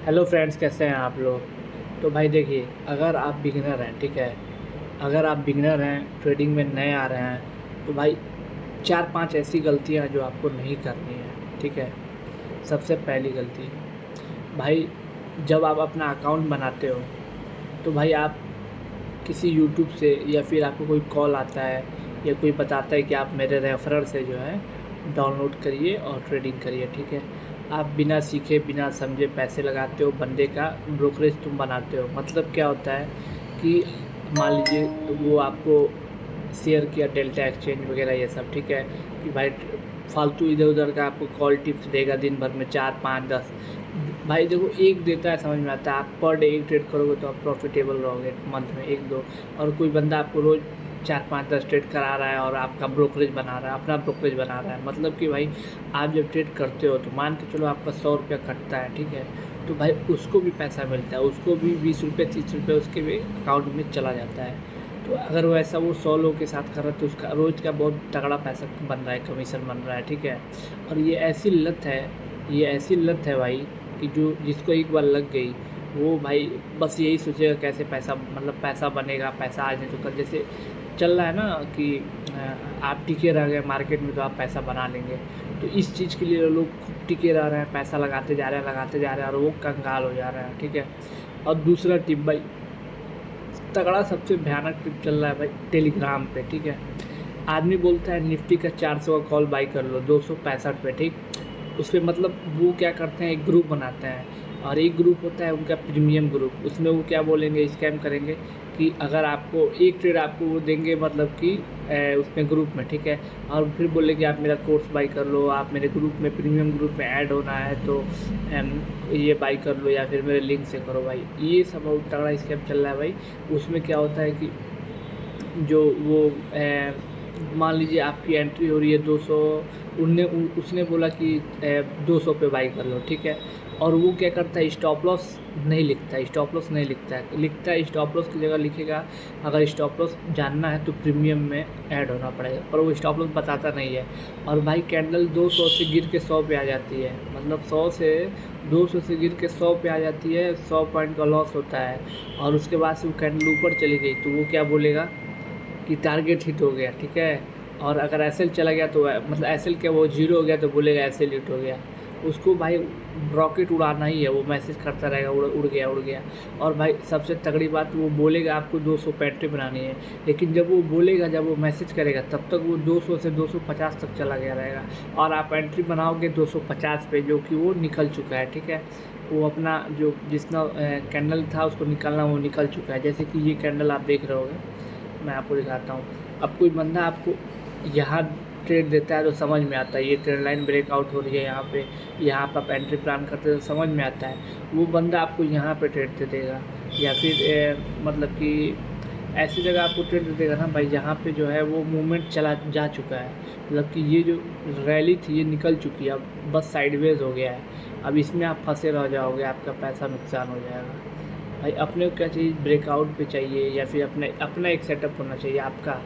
Hello friends, कैसे हैं आप लोग। तो भाई देखिए, अगर आप बिगिनर हैं, ठीक है, अगर आप बिगिनर हैं, ट्रेडिंग में नए आ रहे हैं, तो भाई 4-5 ऐसी गलतियां हैं जो आपको नहीं करनी है, ठीक है। सबसे पहली गलती, भाई जब आप अपना अकाउंट बनाते हो तो भाई आप किसी यूट्यूब से या फिर आपको कोई कॉल आता है या कोई बताता है कि आप मेरे रेफरर से जो है डाउनलोड करिए और ट्रेडिंग करिए, ठीक है। आप बिना सीखे बिना समझे पैसे लगाते हो, बंदे का ब्रोकरेज तुम बनाते हो। मतलब क्या होता है कि मान लीजिए वो आपको शेयर किया डेल्टा एक्सचेंज वगैरह ये सब, ठीक है, कि भाई फालतू इधर उधर का आपको कॉल टिप्स देगा दिन भर में 4-5-10। भाई देखो, एक देता है समझ में आता है, आप पर डे एक ट्रेड करोगे तो आप प्रॉफिटेबल रहोगे मंथ में 1-2। और कोई बंदा आपको रोज़ 4-5-10 ट्रेड करा रहा है और आपका ब्रोकरेज बना रहा है, अपना ब्रोकरेज बना रहा है। मतलब कि भाई आप जब ट्रेड करते हो तो मान के चलो आपका 100 रुपया कटता है, ठीक है, तो भाई उसको भी पैसा मिलता है, उसको भी 20 रुपये 30 रुपये उसके भी अकाउंट में चला जाता है। तो अगर वो ऐसा वो 100 लोगों के साथ कर रहा है तो उसका रोज़ का बहुत तगड़ा पैसा बन रहा है, कमीशन बन रहा है, ठीक है। और ये ऐसी लत है, ये ऐसी लत है भाई, कि जो जिसको एक बार लग गई वो भाई बस यही सोचेगा कैसे पैसा, मतलब पैसा बनेगा, पैसा आज नहीं तो कल। जैसे चल रहा है ना कि आप टिके रह गए मार्केट में तो आप पैसा बना लेंगे। तो इस चीज़ के लिए लोग खूब टिके रह रहे हैं, पैसा लगाते जा रहे हैं, लगाते जा रहे हैं, और वो कंगाल हो जा रहे हैं, ठीक है। और दूसरा टिप भाई, तगड़ा सबसे भयानक टिप चल रहा है भाई टेलीग्राम पे, ठीक है। आदमी बोलता है निफ्टी का 400 का कॉल बाई कर लो 265 पे, ठीक। उस पर मतलब वो क्या करते हैं, एक ग्रुप बनाते हैं, और एक ग्रुप होता है उनका प्रीमियम ग्रुप। उसमें वो क्या बोलेंगे, स्कैम करेंगे कि अगर आपको एक ट्रेड आपको वो देंगे, मतलब कि उसमें ग्रुप में, ठीक है, और फिर बोलेंगे आप मेरा कोर्स बाई कर लो, आप मेरे ग्रुप में प्रीमियम ग्रुप में ऐड होना है तो ये बाई कर लो, या फिर मेरे लिंक से करो। भाई ये सब बहुत तगड़ा स्कैम चल रहा है भाई। उसमें क्या होता है कि जो वो मान लीजिए आपकी एंट्री हो रही है 200, उसने बोला कि 200 पे बाई कर लो, ठीक है। और वो क्या करता है, स्टॉप लॉस नहीं लिखता है, स्टॉप लॉस नहीं लिखता है, लिखता है स्टॉप लॉस की जगह लिखेगा अगर स्टॉप लॉस जानना है तो प्रीमियम में ऐड होना पड़ेगा, पर वो स्टॉप लॉस बताता नहीं है। और भाई कैंडल 200 से गिर के 100 पे आ जाती है, मतलब 200 से गिर के 100 पे आ जाती है, 100 पॉइंट का लॉस होता है। और उसके बाद से वो कैंडल ऊपर चली गई तो वो क्या बोलेगा कि टारगेट हिट हो गया, ठीक है। और अगर एसएल चला गया तो मतलब एसएल क्या, वो जीरो हो गया तो बोलेगा एसएल हिट हो गया। उसको भाई रॉकेट उड़ाना ही है, वो मैसेज करता रहेगा उड़ उड़ गया उड़ गया। और भाई सबसे तगड़ी बात, वो बोलेगा आपको 200 पे एंट्री बनानी है, लेकिन जब वो बोलेगा, जब वो मैसेज करेगा तब तक वो 200 से 250 तक चला गया रहेगा, और आप एंट्री बनाओगे 250 पे, जो कि वो निकल चुका है, ठीक है। वो अपना जो जितना कैंडल था उसको निकलना, वो निकल चुका है। जैसे कि ये कैंडल आप देख रहे होगे, मैं आपको दिखाता हूँ। अब कोई बंदा आपको यहाँ ट्रेड देता है तो समझ में आता है ये ट्रेड लाइन ब्रेकआउट हो रही है यहाँ पे, यहाँ पर आप एंट्री प्लान करते हो तो समझ में आता है। वो बंदा आपको यहाँ पे ट्रेड दे देगा, या फिर मतलब कि ऐसी जगह आपको ट्रेड दे देगा ना भाई, जहाँ पे जो है वो मूवमेंट चला जा चुका है, मतलब कि ये जो रैली थी ये निकल चुकी है, अब बस साइडवेज हो गया है। अब इसमें आप फंसे रह जाओगे, आपका पैसा नुकसान हो जाएगा। भाई अपने को क्या चाहिए, ब्रेकआउट पे चाहिए, या फिर अपने अपना एक सेटअप होना चाहिए आपका,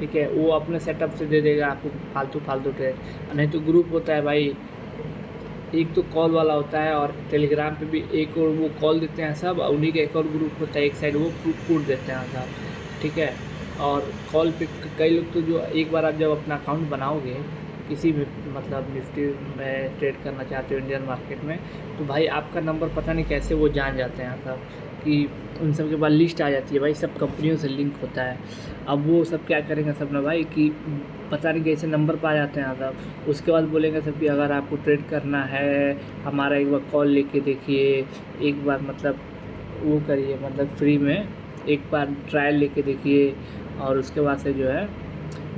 ठीक है। वो अपने सेटअप से दे देगा आपको फालतू फालतू ट्रेड। नहीं तो ग्रुप होता है भाई, एक तो कॉल वाला होता है, और टेलीग्राम पे भी एक और वो कॉल देते हैं सब, और उन्हीं का एक और ग्रुप होता है एक साइड, वो पुट देते हैं सब, ठीक है। और कॉल पे कई लोग तो जो एक बार आप जब अपना अकाउंट बनाओगे किसी भी, मतलब निफ्टी में ट्रेड करना चाहते हो इंडियन मार्केट में, तो भाई आपका नंबर पता नहीं कैसे वो जान जाते हैं सब, कि उन सब के बाद लिस्ट आ जाती है भाई, सब कंपनियों से लिंक होता है। अब वो सब क्या करेंगे सब ना भाई, कि पता नहीं कैसे नंबर पा जाते हैं सब। उसके बाद बोलेंगे सब कि अगर आपको ट्रेड करना है हमारा एक बार कॉल लेके देखिए, एक बार मतलब वो करिए, मतलब फ्री में एक बार ट्रायल लेके देखिए, और उसके बाद से जो है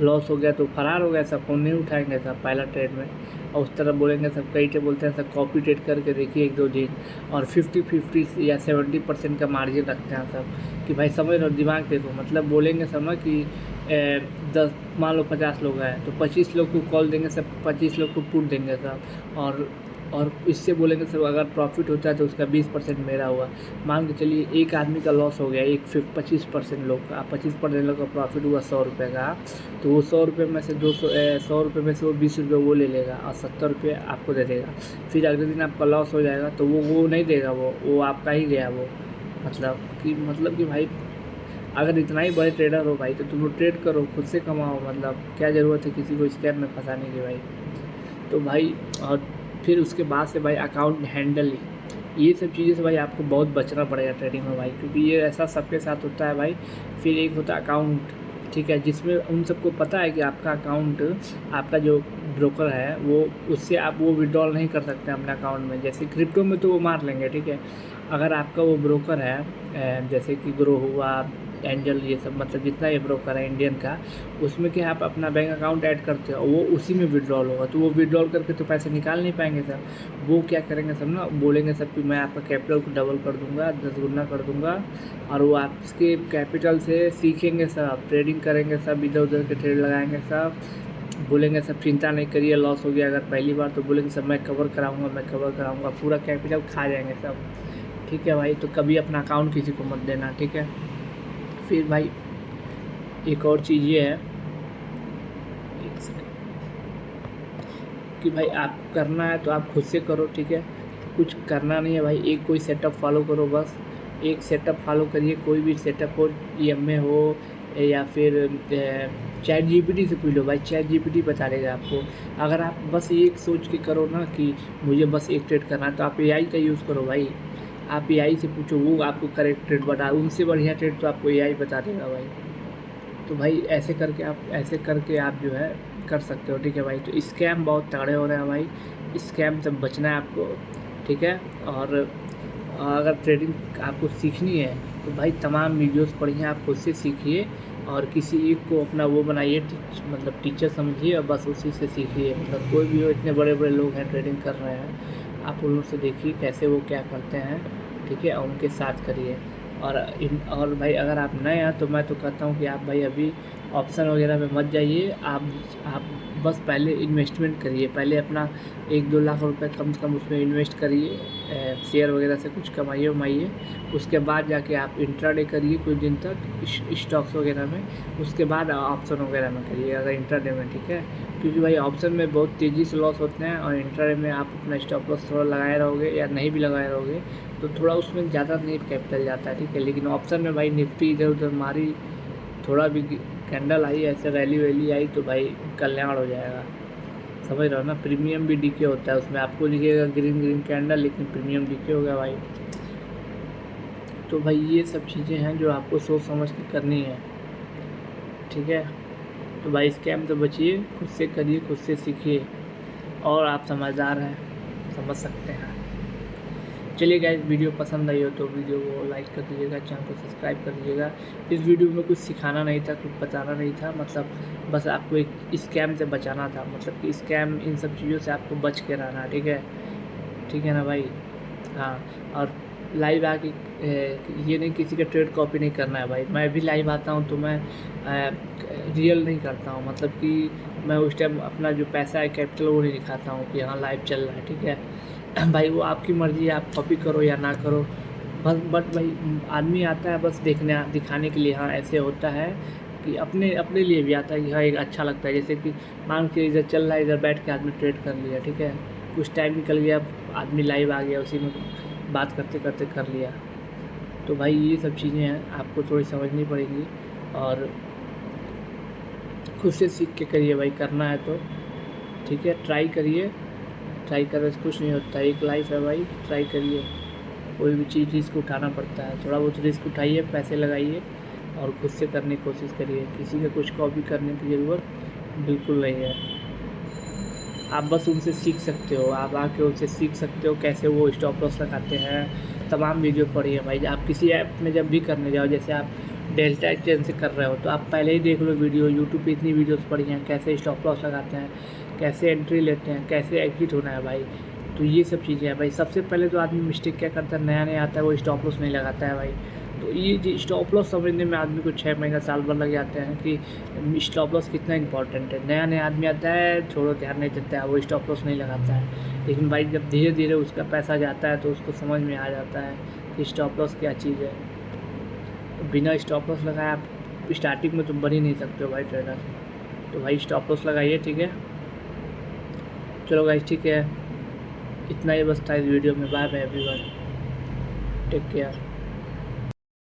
लॉस हो गया तो फरार हो गया, सब फ़ोन नहीं उठाएंगे सब पहला ट्रेड में। और उस तरह बोलेंगे सब, कई टे बोलते हैं सब कॉपी ट्रेड करके देखिए 1-2 दिन, और 50-50 या 70% का मार्जिन रखते हैं सब, कि भाई समझ लो, दिमाग देखो, मतलब बोलेंगे सब ना कि 10 मान लो 50 लोग हैं तो 25 लोग को कॉल देंगे सब, 25 लोग को पुट देंगे सब, और और इससे बोलेंगे सर अगर प्रॉफिट होता है तो उसका 20% मेरा हुआ। मान के चलिए एक आदमी का लॉस हो गया, 25% लोग का, 25% लोग का प्रॉफिट हुआ 100 रुपये का, तो वो 100 रुपये में से 100 रुपये में से वो 20 रुपये वो ले लेगा और 70 रुपये आपको दे देगा। फिर अगले दिन आपका लॉस हो जाएगा तो वो नहीं देगा, वो आपका ही गया वो। मतलब कि भाई अगर इतना ही बड़े ट्रेडर हो भाई तो तुम लोग ट्रेड करो, खुद से कमाओ, मतलब क्या ज़रूरत है किसी को स्कैम में फंसाने की भाई। तो भाई और फिर उसके बाद से भाई अकाउंट हैंडल, ये सब चीज़ें से भाई आपको बहुत बचना पड़ेगा ट्रेडिंग में भाई, क्योंकि ये ऐसा सबके साथ होता है भाई। फिर एक होता है अकाउंट, ठीक है, जिसमें उन सबको पता है कि आपका अकाउंट, आपका जो ब्रोकर है वो, उससे आप वो विड्रॉल नहीं कर सकते अपने अकाउंट में। जैसे क्रिप्टो में तो वो मार लेंगे, ठीक है। अगर आपका वो ब्रोकर है जैसे कि ग्रो हुआ, एंजल, ये सब मतलब जितना ये ब्रोकर है इंडियन का, उसमें क्या आप अपना बैंक अकाउंट ऐड करते हो, वो उसी में विड्रॉल होगा, तो वो विड्रॉल करके तो पैसे निकाल नहीं पाएंगे सर। वो क्या करेंगे सब ना, बोलेंगे सब कि मैं आपका कैपिटल को डबल कर दूंगा, 10 गुना कर दूंगा, और वो आपके कैपिटल से सीखेंगे सब, ट्रेडिंग करेंगे सब, इधर उधर के ट्रेड लगाएंगे सब। बोलेंगे सब चिंता नहीं करिए, लॉस हो गया अगर पहली बार तो बोलेंगे सब मैं कवर कराऊंगा, पूरा कैपिटल खा जाएंगे सब, ठीक है भाई। तो कभी अपना अकाउंट किसी को मत देना, ठीक है। फिर भाई एक और चीज़ ये है कि भाई आप करना है तो आप खुद से करो, ठीक है। कुछ करना नहीं है भाई, एक कोई सेटअप फॉलो करो, बस एक सेटअप फॉलो करिए, कोई भी सेटअप हो, EMA हो या फिर चैट GPT से पूछ लो भाई, चैट GPT बता देगा आपको। अगर आप बस एक सोच के करो ना कि मुझे बस एक ट्रेड करना है, तो आप AI का यूज़ करो भाई। आप AI से पूछो, वो आपको करेक्ट ट्रेड बता, उनसे बढ़िया ट्रेड तो आपको AI बता देगा भाई। तो भाई ऐसे करके आप जो है कर सकते हो, ठीक है भाई। तो स्कैम बहुत तगड़े हो रहे हैं भाई, स्कैम से बचना है आपको, ठीक है। और अगर ट्रेडिंग आपको सीखनी है तो भाई तमाम वीडियोस पढ़िए, आप खुद से सीखिए और किसी एक को अपना वो बनाइए, मतलब टीचर समझिए और बस उसी से सीखिए। मतलब कोई भी हो, इतने बड़े बड़े लोग हैं ट्रेडिंग कर रहे हैं, आप उन लोग से देखिए कैसे वो क्या करते हैं, ठीक है, और उनके साथ करिए। और भाई अगर आप नए हैं तो मैं तो कहता हूँ कि आप भाई अभी ऑप्शन वगैरह में मत जाइए, आप बस पहले इन्वेस्टमेंट करिए, पहले अपना 1-2 लाख रुपए कम से कम उसमें इन्वेस्ट करिए, शेयर वगैरह से कुछ कमाइए, उसके बाद जाके आप इंट्राडे करिए कुछ दिन तक स्टॉक्स वगैरह में, उसके बाद ऑप्शन वगैरह में करिए अगर इंट्राडे में, ठीक है। क्योंकि भाई ऑप्शन में बहुत तेज़ी से लॉस होते हैं और इंट्राडे में आप अपना स्टॉप लॉस थोड़ा लगाए रहोगे या नहीं भी लगाए रहोगे तो थोड़ा उसमें ज़्यादा नहीं कैपिटल जाता है, ठीक है। लेकिन ऑप्शन में भाई निफ्टी इधर उधर मारी, थोड़ा भी कैंडल आई, ऐसे रैली वैली आई तो भाई कल्याण हो जाएगा, समझ रहे हो ना। प्रीमियम भी डीके होता है उसमें, आपको दिखेगा ग्रीन कैंडल लेकिन प्रीमियम डीके होगा भाई। तो भाई ये सब चीज़ें हैं जो आपको सोच समझ के करनी है, ठीक है। तो भाई स्कैम से बचिए, खुद से करिए, खुद से सीखिए, और आप समझदार हैं, समझ सकते हैं। चलिए गाइस, वीडियो पसंद आई हो तो वीडियो को लाइक कर दीजिएगा, चैनल को सब्सक्राइब कर दीजिएगा। इस वीडियो में कुछ सिखाना नहीं था, कुछ बताना नहीं था, मतलब बस आपको एक स्कैम से बचाना था, मतलब कि स्कैम इन सब चीज़ों से आपको बच के रहना, ठीक है ना भाई। हाँ, और लाइव आके ये नहीं किसी का ट्रेड कॉपी नहीं करना है भाई। मैं भी लाइव आता हूँ तो मैं रियल नहीं करता हूँ, मतलब कि मैं उस टाइम अपना जो पैसा है कैपिटल वो नहीं दिखाता हूँ कि हाँ लाइव चल रहा है, ठीक है भाई। वो आपकी मर्ज़ी है, आप कॉपी करो या ना करो, बट भाई आदमी आता है बस दिखाने के लिए, हाँ ऐसे होता है कि अपने लिए भी आता है कि हाँ एक अच्छा लगता है। जैसे कि मान के इधर चल रहा है, इधर बैठ के आदमी ट्रेड कर लिया, ठीक है, कुछ टाइम निकल गया, आदमी लाइव आ गया, उसी में बात करते करते कर लिया। तो भाई ये सब चीज़ें हैं, आपको थोड़ी समझनी पड़ेगी और खुद से सीख के करिए भाई, करना है तो ठीक है। ट्राई करने से कुछ नहीं होता, एक लाइफ है भाई, ट्राई करिए। कोई भी चीज़ रिस्क उठाना पड़ता है, थोड़ा बहुत रिस्क उठाइए, पैसे लगाइए और खुद से करने की कोशिश करिए। किसी का कुछ कॉपी करने की ज़रूरत बिल्कुल नहीं है, आप बस उनसे सीख सकते हो, आप आके उनसे सीख सकते हो कैसे वो स्टॉप लॉस लगाते हैं। तमाम वीडियो पढ़िए भाई, आप किसी ऐप में जब भी करने जाओ, जैसे आप डेल्टा एक्सचेंज से कर रहे हो तो आप पहले ही देख लो वीडियो, यूट्यूब पे इतनी वीडियोस पढ़ी हैं कैसे स्टॉप लॉस लगाते हैं, कैसे एंट्री लेते हैं, कैसे एग्जिट होना है भाई। तो ये सब चीज़ें हैं भाई। सबसे पहले तो आदमी मिस्टेक क्या करता है, नया आता है वो स्टॉप लॉस नहीं लगाता है भाई। तो ये जो स्टॉप लॉस समझने में आदमी को 6 महीना साल भर लग जाते हैं कि स्टॉप लॉस कितना इंपॉर्टेंट है। नया नया आदमी आता है, छोड़ो ध्यान नहीं देता है, वो स्टॉप लॉस नहीं लगाता है। लेकिन भाई जब धीरे धीरे उसका पैसा जाता है तो उसको समझ में आ जाता है कि स्टॉप लॉस क्या चीज़ है। तो बिना स्टॉप लॉस लगाए आप स्टार्टिंग में तो बन ही नहीं सकते हो भाई ट्रेडर। तो भाई स्टॉप लॉस लगाइए, ठीक है। चलो गाइस, ठीक है, इतना ही बस था इस वीडियो में। Bye bye everyone, take care.